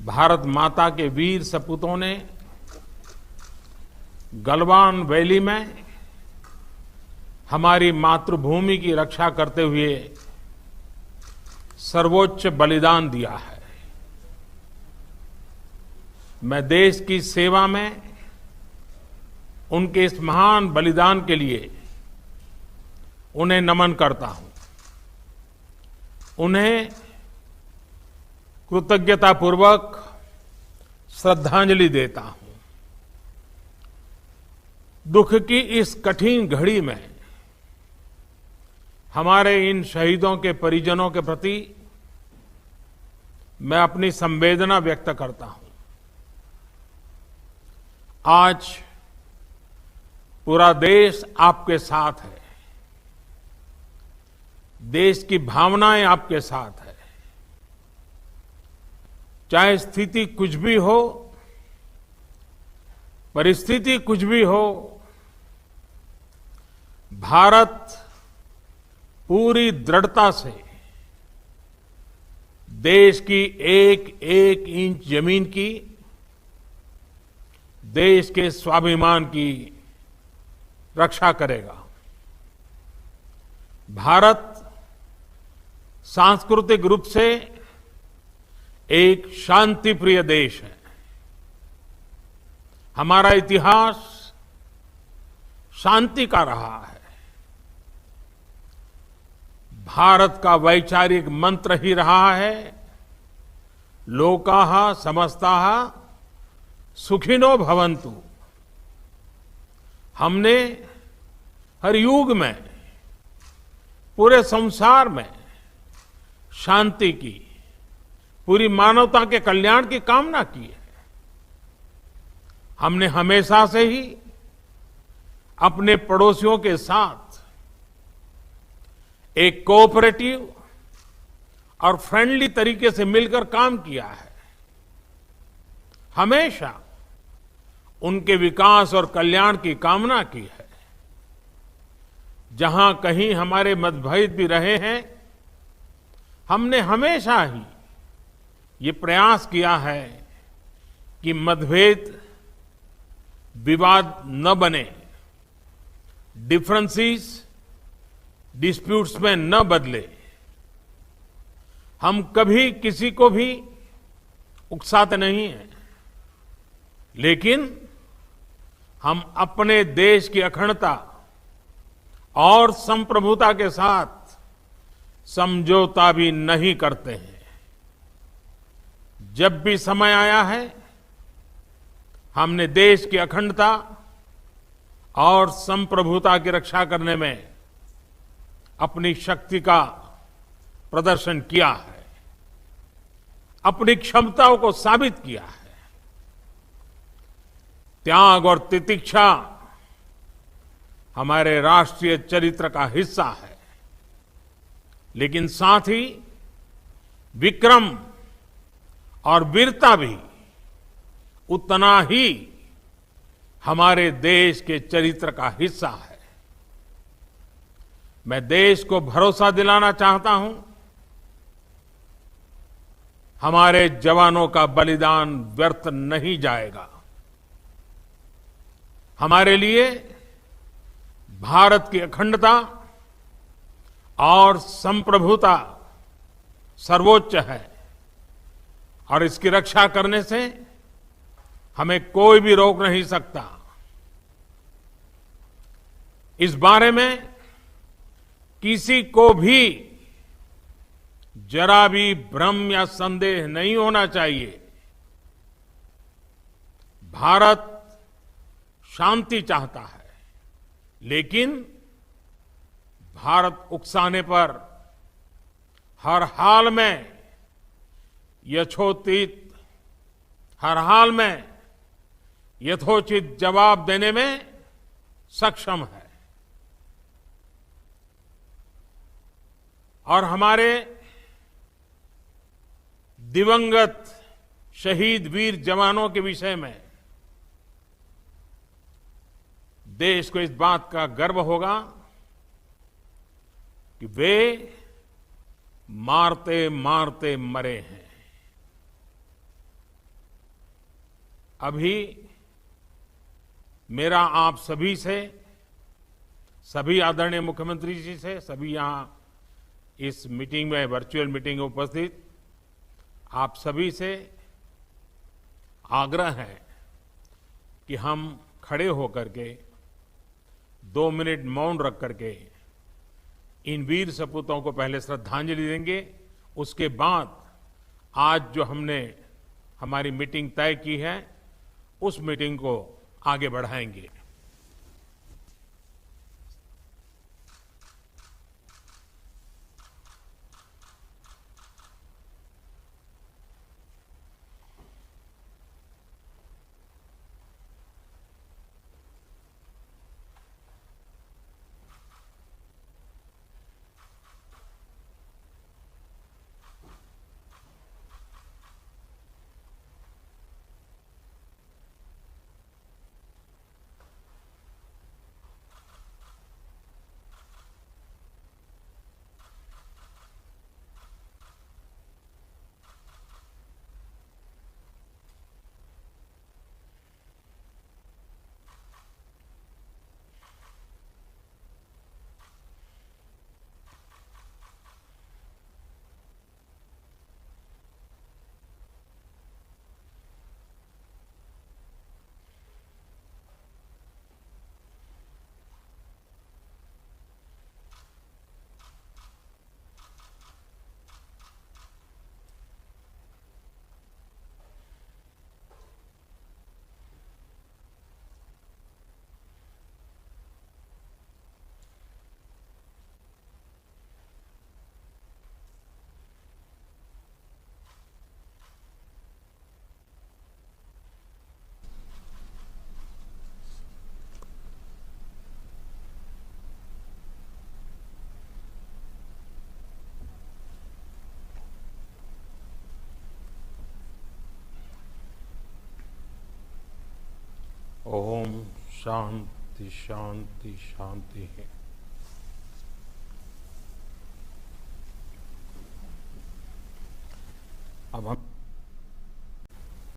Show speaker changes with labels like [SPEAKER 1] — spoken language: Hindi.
[SPEAKER 1] भारत माता के वीर सपूतों ने गलवान वैली में हमारी मातृभूमि की रक्षा करते हुए सर्वोच्च बलिदान दिया है। मैं देश की सेवा में उनके इस महान बलिदान के लिए उन्हें नमन करता हूं। उन्हें कृतज्ञतापूर्वक श्रद्धांजलि देता हूं। दुख की इस कठिन घड़ी में हमारे इन शहीदों के परिजनों के प्रति मैं अपनी संवेदना व्यक्त करता हूं। आज पूरा देश आपके साथ है। देश की भावनाएं आपके साथ है। चाहे स्थिति कुछ भी हो, परिस्थिति कुछ भी हो, भारत पूरी दृढ़ता से देश की एक एक इंच जमीन की, देश के स्वाभिमान की रक्षा करेगा। भारत सांस्कृतिक रूप से एक शांतिप्रिय देश है। हमारा इतिहास शांति का रहा है। भारत का वैचारिक मंत्र ही रहा है, लोकाः समस्ताः सुखिनो भवन्तु। हमने हर युग में, पूरे संसार में शांति की, पूरी मानवता के कल्याण की कामना की है। हमने हमेशा से ही अपने पड़ोसियों के साथ एक कोऑपरेटिव और फ्रेंडली तरीके से मिलकर काम किया है। हमेशा उनके विकास और कल्याण की कामना की है। जहां कहीं हमारे मतभेद भी रहे हैं, हमने हमेशा ही ये प्रयास किया है कि मतभेद विवाद न बने, डिफरेंसेस डिस्प्यूट्स में न बदले। हम कभी किसी को भी उकसाते नहीं हैं, लेकिन हम अपने देश की अखंडता और संप्रभुता के साथ समझौता भी नहीं करते हैं। जब भी समय आया है, हमने देश की अखंडता और संप्रभुता की रक्षा करने में अपनी शक्ति का प्रदर्शन किया है, अपनी क्षमताओं को साबित किया है। त्याग और तितिक्षा हमारे राष्ट्रीय चरित्र का हिस्सा है, लेकिन साथ ही विक्रम और वीरता भी उतना ही हमारे देश के चरित्र का हिस्सा है। मैं देश को भरोसा दिलाना चाहता हूं, हमारे जवानों का बलिदान व्यर्थ नहीं जाएगा। हमारे लिए भारत की अखंडता और संप्रभुता सर्वोच्च है, और इसकी रक्षा करने से हमें कोई भी रोक नहीं सकता। इस बारे में किसी को भी जरा भी भ्रम या संदेह नहीं होना चाहिए। भारत शांति चाहता है, लेकिन भारत उकसाने पर हर हाल में हर हाल में यथोचित जवाब देने में सक्षम है। और हमारे दिवंगत शहीद वीर जवानों के विषय में देश को इस बात का गर्व होगा कि वे मारते मारते मरे हैं। अभी मेरा आप सभी से, सभी आदरणीय मुख्यमंत्री जी से, सभी यहां इस मीटिंग में, वर्चुअल मीटिंग में उपस्थित आप सभी से आग्रह है कि हम खड़े होकर के 2 मिनट मौन रख करके इन वीर सपूतों को पहले श्रद्धांजलि देंगे। उसके बाद आज जो हमने हमारी मीटिंग तय की है, उस मीटिंग को आगे बढ़ाएंगे। ओम शांति शांति शांति है। अब हम